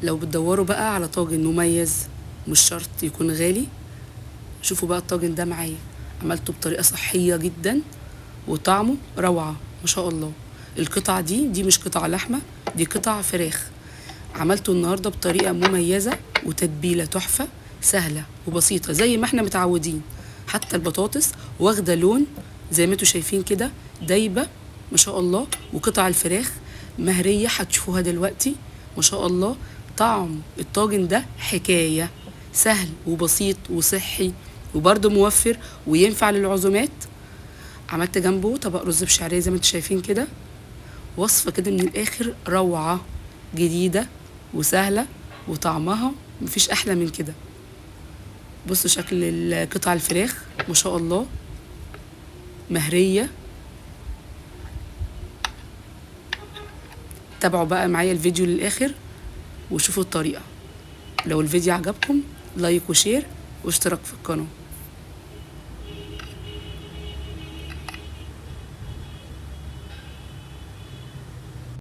لو بتدوروا بقى على طاجن مميز مش شرط يكون غالي، شوفوا بقى الطاجن ده معايا، عملته بطريقة صحية جدا وطعمه روعة ما شاء الله. القطع دي مش قطع لحمة، دي قطع فراخ. عملته النهاردة بطريقة مميزة وتتبيلة تحفة، سهلة وبسيطة زي ما احنا متعودين. حتى البطاطس واخدة لون زي ما انتوا شايفين كده، دايبة ما شاء الله. وقطع الفراخ مهرية هتشوفوها دلوقتي ما شاء الله. طعم الطاجن ده حكاية، سهل وبسيط وصحي وبرضه موفر وينفع للعزومات. عملت جنبه طبق رز بشعرية زي ما انتوا شايفين كده. وصفة كده من الآخر روعة، جديدة وسهلة وطعمها مفيش أحلى من كده. بصوا شكل قطع الفراخ ما شاء الله مهرية. تابعوا بقى معايا الفيديو للآخر وشوفوا الطريقة. لو الفيديو عجبكم لايك وشير واشتراك في القناة.